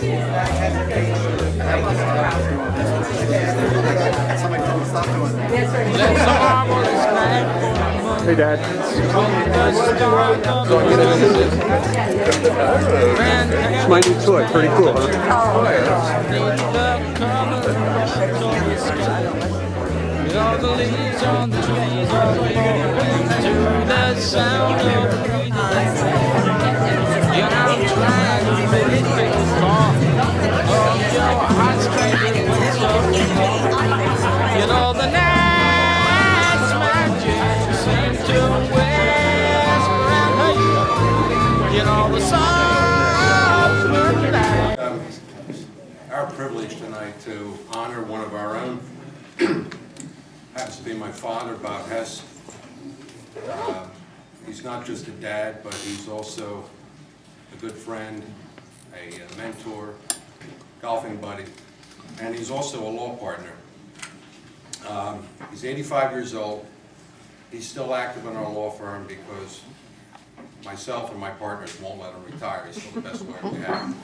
Hey, Dad. It's my new toy. Pretty cool, huh? All the leaves on the trees are falling to the sound of the breeze. And I'm trying to make it fall of your heartstrings with your You know the night's magic seems to whisper and her. You know the soft moonlight. Our privilege tonight to honor one of our own. Happens to be my father, Bob Hess. He's not just a dad, but he's also a good friend, a mentor, golfing buddy, and he's also a law partner. He's 85 years old. He's still active in our law firm because myself and my partners won't let him retire. He's still the best lawyer we have.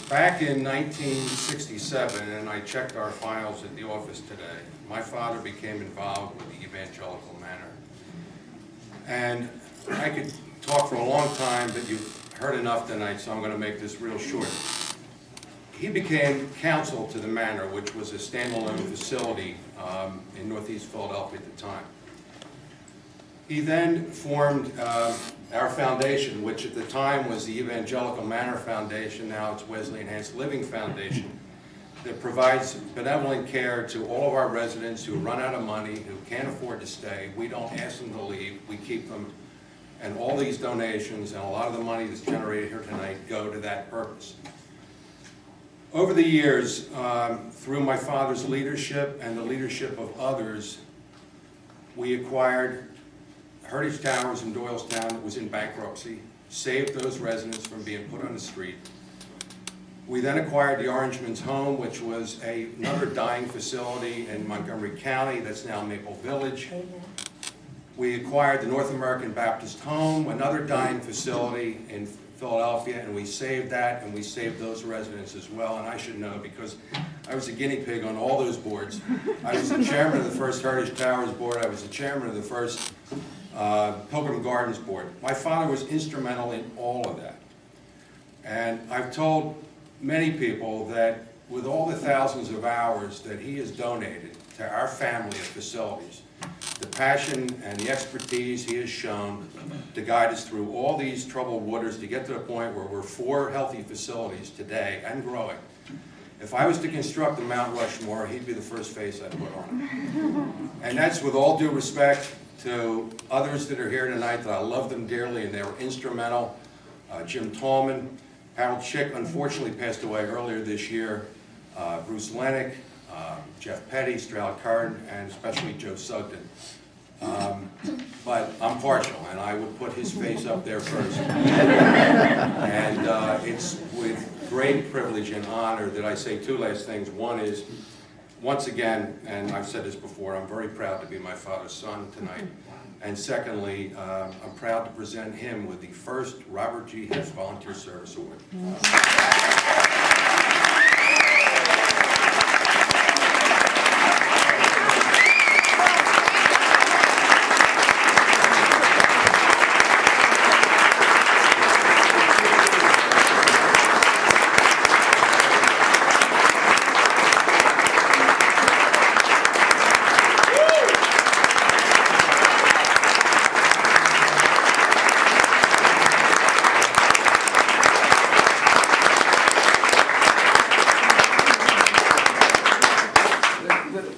Back in 1967, and I checked our files at the office today, my father became involved with the evangelical manor. And I could talk for a long time, but you've heard enough tonight, so I'm going to make this real short. He became counsel to the manor, which was a standalone facility in Northeast Philadelphia at the time. He then formed our foundation, which at the time was the Evangelical Manor Foundation. Now it's Wesley Enhanced Living Foundation, that provides benevolent care to all of our residents who run out of money, who can't afford to stay. We don't ask them to leave, we keep them. And all these donations and a lot of the money that's generated here tonight go to that purpose. Over the years, through my father's leadership and the leadership of others, we acquired Heritage Towers in Doylestown that was in bankruptcy, saved those residents from being put on the street. We then acquired the Orangeman's Home, which was another dying facility in Montgomery County that's now Maple Village. We acquired the North American Baptist Home, another dying facility in Philadelphia, and we saved that, and we saved those residents as well. And I should know because I was a guinea pig on all those boards. I was the chairman of the first Heritage Towers board. I was the chairman of the first Pilgrim Gardens board. My father was instrumental in all of that. And I've told many people that with all the thousands of hours that he has donated to our family of facilities, the passion and the expertise he has shown to guide us through all these troubled waters to get to the point where we're 4 healthy facilities today and growing. If I was to construct the Mount Rushmore, he'd be the first face I'd put on it. And that's with all due respect to others that are here tonight that I love them dearly and they were instrumental. Jim Tallman, Harold Schick unfortunately passed away earlier this year, Bruce Lennick, Jeff Petty, Stroud Curran, and especially Joe Sugden. But I'm partial, and I would put his face up there first. And it's with great privilege and honor that I say 2 last things. One is, once again, and I've said this before, I'm very proud to be my father's son tonight. And secondly, I'm proud to present him with the first Robert G. Hess Volunteer Service Award.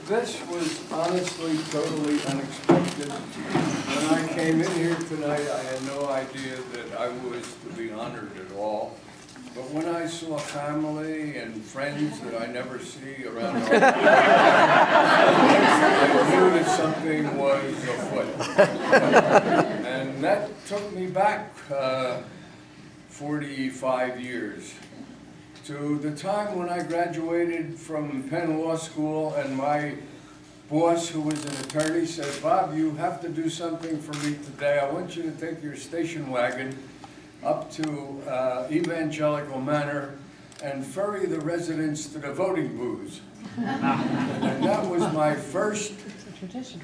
This was honestly totally unexpected. When I came in here tonight, I had no idea that I was to be honored at all. But when I saw family and friends that I never see around, I knew that something was afoot. And that took me back 45 years. To the time when I graduated from Penn Law School and my boss, who was an attorney, said, "Bob, you have to do something for me today. I want you to take your station wagon up to Evangelical Manor and ferry the residents to the voting booths. And that was my first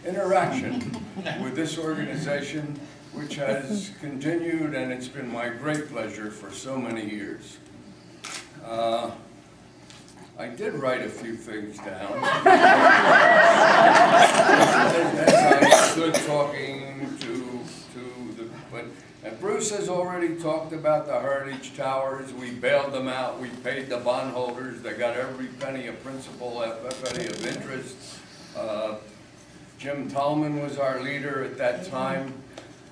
interaction with this organization, which has continued, and it's been my great pleasure for so many years. I did write a few things down. As I stood talking to and Bruce has already talked about the Heritage Towers. We bailed them out. We paid the bondholders. They got every penny of principal, every penny of interest. Jim Tallman was our leader at that time.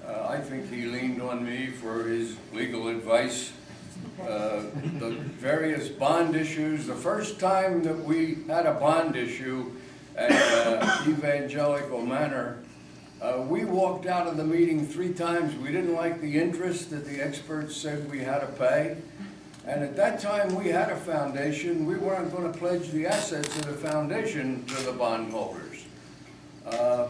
I think he leaned on me for his legal advice. The various bond issues, the first time that we had a bond issue at Evangelical Manor, we walked out of the meeting 3 times. We didn't like the interest that the experts said we had to pay. And at that time, we had a foundation. We weren't going to pledge the assets of the foundation to the bondholders. The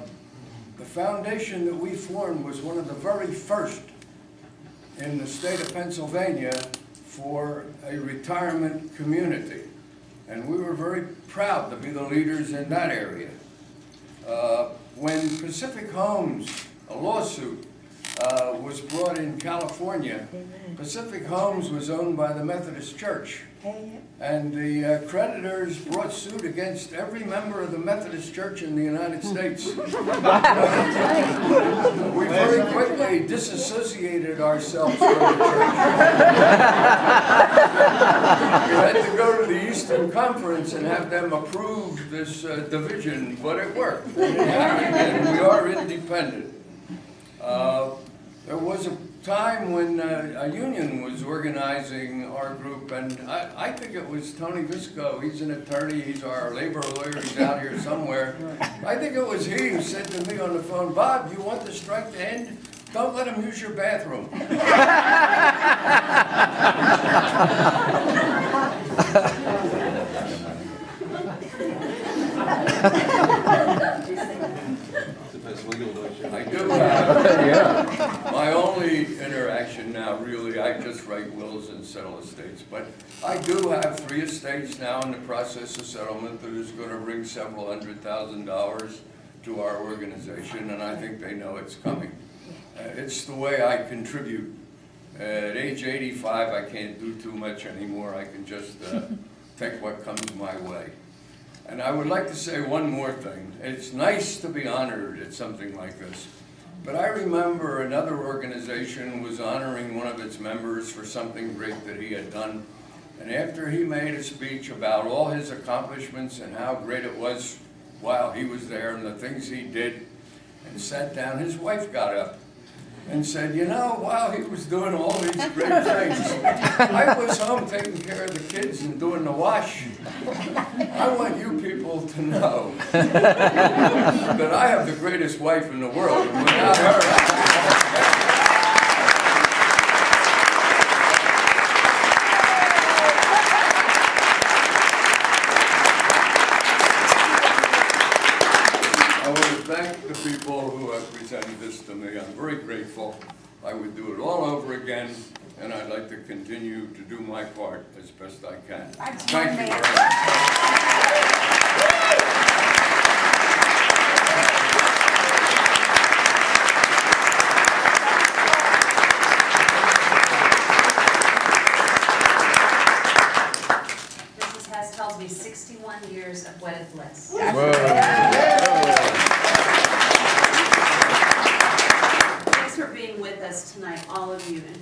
foundation that we formed was one of the very first in the state of Pennsylvania for a retirement community. And we were very proud to be the leaders in that area. When Pacific Homes, a lawsuit, was brought in California, Pacific Homes was owned by the Methodist Church. And the creditors brought suit against every member of the Methodist Church in the United States. We very quickly disassociated ourselves from the church. We had to go to the Eastern Conference and have them approve this division, but it worked. And we are independent. There was a time when a union was organizing our group, and I think it was Tony Visco. He's an attorney, he's our labor lawyer, he's out here somewhere. I think it was he who said to me on the phone, "Bob, you want the strike to end? Don't let him use your bathroom." I do have my only interaction now, really, I just write wills and settle estates, but I do have 3 estates now in the process of settlement that is going to bring several $100,000 to our organization, and I think they know it's coming. It's the way I contribute. At age 85, I can't do too much anymore. I can just take what comes my way. And I would like to say one more thing. It's nice to be honored at something like this. But I remember another organization was honoring one of its members for something great that he had done. And after he made a speech about all his accomplishments and how great it was while he was there and the things he did, and sat down, his wife got up and said, "You know, while he was doing all these great things, I was home taking care of the kids and doing the wash. I want you people to know that I have the greatest wife in the world, and without her, thank the people who have presented this to me. I'm very grateful. I would do it all over again, and I'd like to continue to do my part as best I can. Thank you very much. Mrs. Hess tells me 61 years of wedded bliss. With us tonight, all of you, and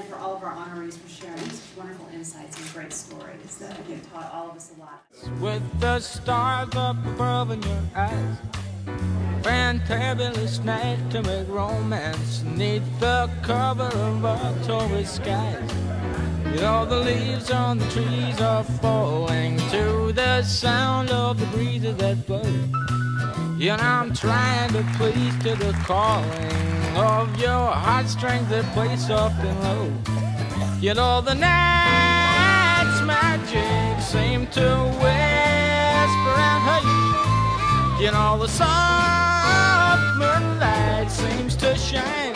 for all of our honorees for sharing such wonderful insights and great stories that have taught all of us a lot. With the stars up above in your eyes, fantabulous night to make romance neath the cover of October skies. You know the leaves on the trees are falling to the sound of the breezes that blow. You know I'm trying to please to the calling of your heartstrings that play soft and low. You know the night's magic seemed to whisper and hush. You know the soft moonlight seems to shine